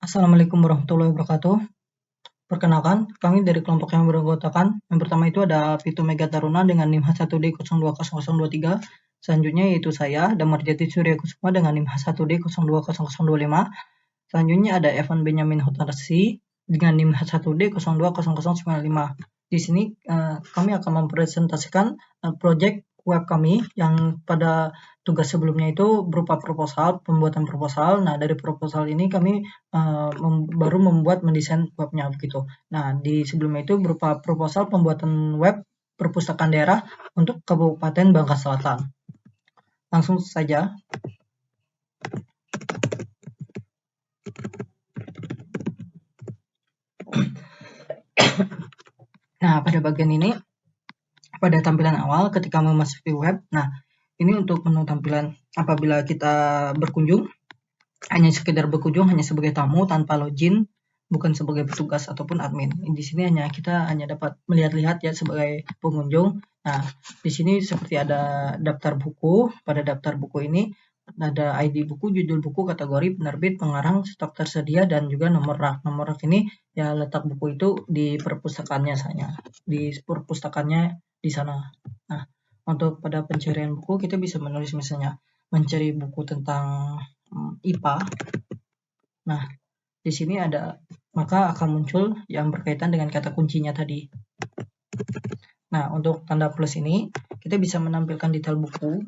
Assalamualaikum warahmatullahi wabarakatuh. Perkenalkan, kami dari kelompok yang beranggotakan. Yang pertama itu ada Vito Mega Taruna dengan NIM H1D020023. Selanjutnya yaitu saya, Damarjati Surya Kusuma dengan NIM H1D020025. Selanjutnya ada Evan Benyamin Hutarsi dengan NIM H1D020095. Di sini kami akan mempresentasikan proyek web kami yang pada tugas sebelumnya itu berupa pembuatan proposal. Nah, dari proposal ini kami baru mendesain webnya begitu. Nah, di sebelumnya itu berupa proposal pembuatan web perpustakaan daerah untuk Kabupaten Bangka Selatan. Langsung saja. Nah, pada bagian ini, pada tampilan awal ketika memasuki web, nah ini untuk menu tampilan apabila kita berkunjung, hanya sekedar berkunjung hanya sebagai tamu tanpa login, bukan sebagai petugas ataupun admin. Di sini kita hanya dapat melihat-lihat ya sebagai pengunjung. Nah, di sini seperti ada daftar buku. Pada daftar buku ini ada ID buku, judul buku, kategori, penerbit, pengarang, stok tersedia, dan juga nomor rak. Nomor rak ini ya letak buku itu di perpustakaannya saya. Di perpustakaannya di sana. Nah, untuk pada pencarian buku kita bisa menulis misalnya mencari buku tentang IPA. Nah, di sini maka akan muncul yang berkaitan dengan kata kuncinya tadi. Nah, untuk tanda plus ini kita bisa menampilkan detail buku.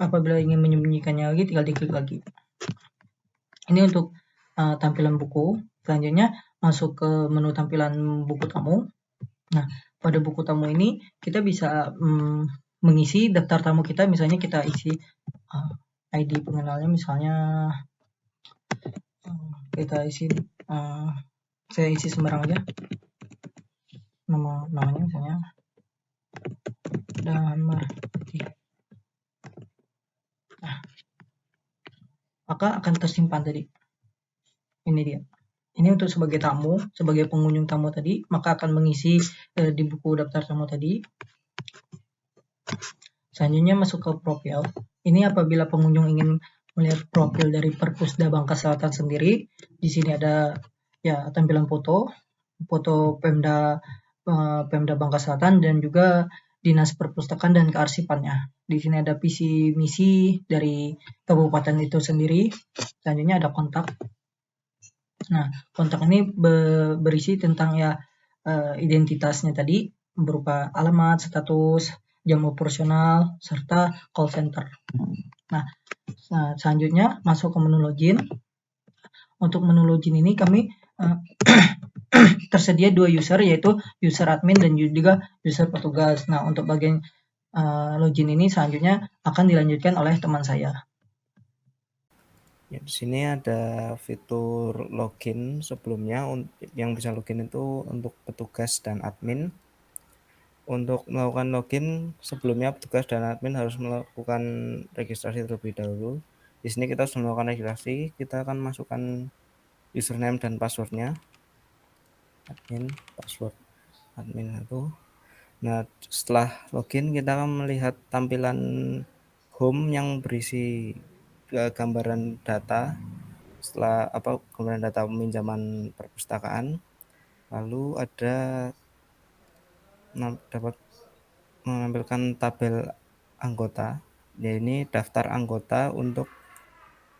Apabila ingin menyembunyikannya lagi, tinggal diklik lagi. Ini untuk tampilan buku. Selanjutnya masuk ke menu tampilan buku tamu. Nah, pada buku tamu ini kita bisa mengisi daftar tamu kita. Misalnya kita isi ID pengenalnya, misalnya kita isi saya isi sembarang aja namanya misalnya Damarjati. Nah, maka akan tersimpan tadi. Ini dia. Ini untuk sebagai tamu, sebagai pengunjung tamu tadi, maka akan mengisi di buku daftar tamu tadi. Selanjutnya masuk ke profil. Ini apabila pengunjung ingin melihat profil dari Perpusda Bangka Selatan sendiri, di sini ada ya tampilan foto Pemda Bangka Selatan dan juga Dinas Perpustakaan dan Kearsipannya. Di sini ada visi misi dari kabupaten itu sendiri. Selanjutnya ada kontak. Nah, kontak ini berisi tentang ya identitasnya tadi berupa alamat, status, jam operasional, serta call center. Nah, selanjutnya masuk ke menu login. Untuk menu login ini kami tersedia dua user, yaitu user admin dan juga user petugas. Nah, untuk bagian login ini selanjutnya akan dilanjutkan oleh teman saya. Ya, di sini ada fitur login sebelumnya. Yang bisa login itu untuk petugas dan admin. Untuk melakukan login sebelumnya petugas dan admin harus melakukan registrasi terlebih dahulu. Di sini kita sudah melakukan registrasi, kita akan masukkan username dan passwordnya. Admin, password admin itu. Nah, setelah login kita akan melihat tampilan home yang berisi gambaran data. Setelah gambaran data peminjaman perpustakaan, lalu dapat menampilkan tabel anggota. Ya, ini daftar anggota untuk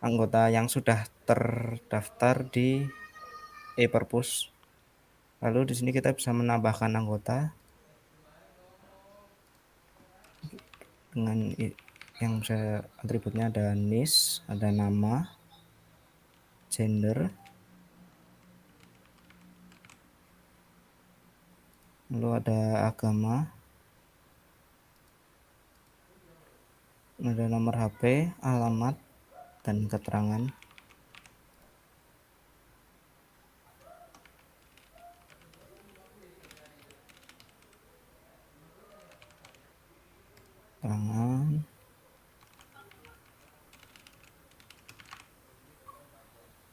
anggota yang sudah terdaftar di e-perpus. Lalu di sini kita bisa menambahkan anggota dengan yang saya atributnya ada NIS, ada nama, gender, lalu ada agama, ada nomor HP, alamat, dan keterangan.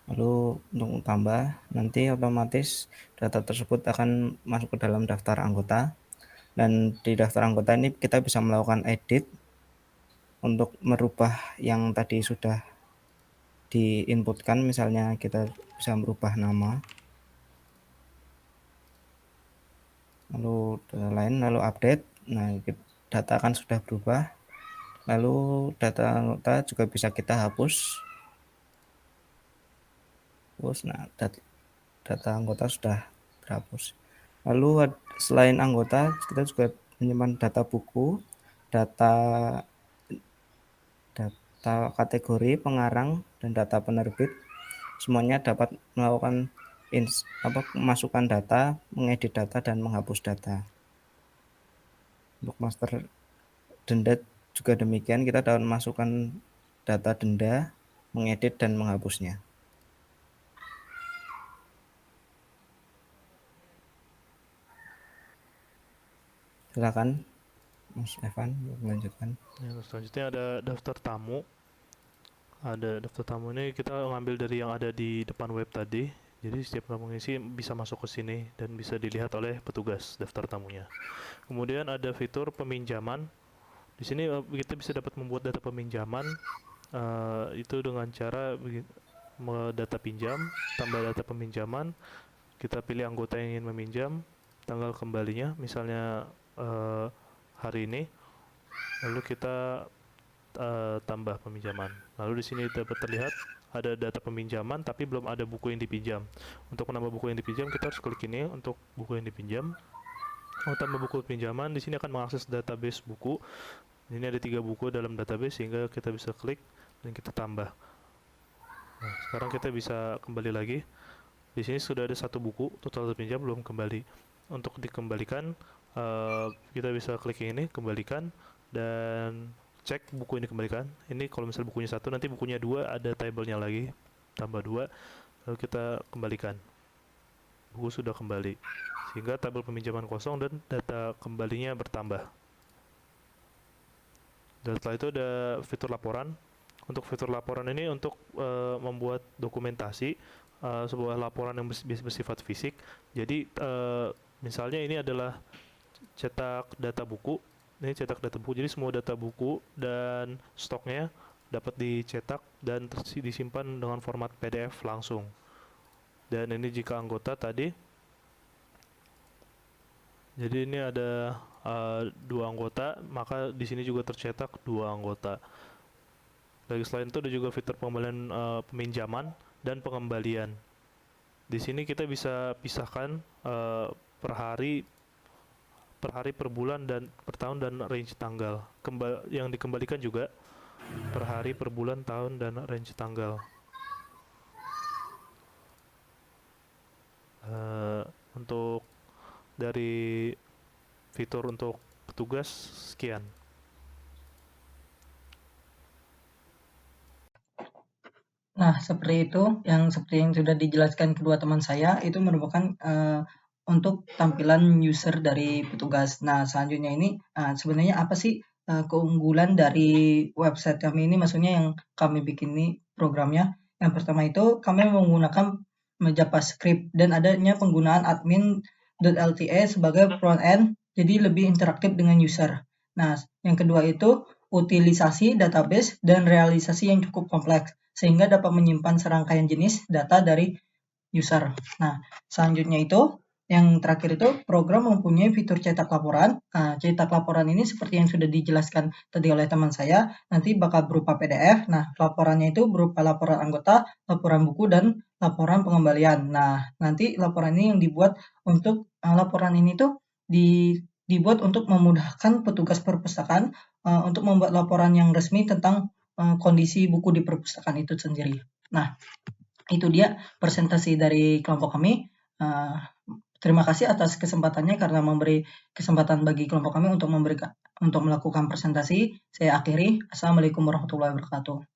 Lalu untuk tambah, nanti otomatis data tersebut akan masuk ke dalam daftar anggota. Dan di daftar anggota ini kita bisa melakukan edit untuk merubah yang tadi sudah diinputkan, misalnya kita bisa merubah nama, lalu data lain, lalu update. Nah, data kan sudah berubah. Lalu data anggota juga bisa kita hapus. Nah, data anggota sudah terhapus. Lalu selain anggota, kita juga menyimpan data buku, data kategori, pengarang, dan data penerbit. Semuanya dapat melakukan masukkan data, mengedit data, dan menghapus data. Untuk master denda juga demikian, kita dapat memasukkan data denda, mengedit, dan menghapusnya. Silakan Mas Evan melanjutkan. Ya, selanjutnya ada daftar tamu. Ada daftar tamu ini kita ngambil dari yang ada di depan web tadi. Jadi setiap pengisi bisa masuk ke sini dan bisa dilihat oleh petugas daftar tamunya. Kemudian ada fitur peminjaman. Di sini kita bisa dapat membuat data peminjaman itu dengan cara data pinjam, tambah data peminjaman, kita pilih anggota yang ingin meminjam, tanggal kembalinya, misalnya hari ini, lalu kita tambah peminjaman. Lalu di sini dapat terlihat ada data peminjaman tapi belum ada buku yang dipinjam. Untuk menambah buku yang dipinjam kita harus klik ini untuk buku yang dipinjam. Tambah buku pinjaman, di sini akan mengakses database buku. Ini ada 3 buku dalam database sehingga kita bisa klik dan kita tambah. Nah, sekarang kita bisa kembali lagi. Di sini sudah ada 1 buku total terpinjam belum kembali. Untuk dikembalikan kita bisa klik ini kembalikan dan cek buku ini dikembalikan. Ini kalau misalnya bukunya 1, nanti bukunya 2 ada tabelnya lagi, tambah 2, lalu kita kembalikan. Buku sudah kembali, sehingga tabel peminjaman kosong dan data kembalinya bertambah. Dan setelah itu ada fitur laporan. Untuk fitur laporan ini untuk membuat dokumentasi sebuah laporan yang bersifat fisik. Jadi misalnya ini adalah cetak data buku. Ini cetak data buku, jadi semua data buku dan stoknya dapat dicetak dan disimpan dengan format PDF langsung. Dan ini jika anggota tadi, jadi ini ada 2 anggota, maka di sini juga tercetak 2 anggota. Lagi selain itu ada juga fitur pengembalian peminjaman dan pengembalian. Di sini kita bisa pisahkan per hari, per bulan, dan per tahun, dan range tanggal. Yang dikembalikan juga per hari, per bulan, tahun, dan range tanggal. Untuk dari fitur untuk petugas sekian. Nah, seperti yang sudah dijelaskan kedua teman saya, itu merupakan untuk tampilan user dari petugas. Nah, selanjutnya ini sebenarnya apa sih keunggulan dari website kami ini, maksudnya yang kami bikin ini programnya. Yang pertama itu kami menggunakan JavaScript dan adanya penggunaan admin.lta sebagai front end, jadi lebih interaktif dengan user. Nah, yang kedua itu utilisasi database dan realisasi yang cukup kompleks, sehingga dapat menyimpan serangkaian jenis data dari user. Nah, selanjutnya itu, yang terakhir itu program mempunyai fitur cetak laporan. Nah, cetak laporan ini seperti yang sudah dijelaskan tadi oleh teman saya, nanti bakal berupa PDF. Nah, laporannya itu berupa laporan anggota, laporan buku, dan laporan pengembalian. Nah, nanti laporan ini yang dibuat untuk laporan ini tuh dibuat untuk memudahkan petugas perpustakaan untuk membuat laporan yang resmi tentang kondisi buku di perpustakaan itu sendiri. Nah, itu dia presentasi dari kelompok kami. Terima kasih atas kesempatannya karena memberi kesempatan bagi kelompok kami untuk melakukan presentasi. Saya akhiri. Assalamualaikum warahmatullahi wabarakatuh.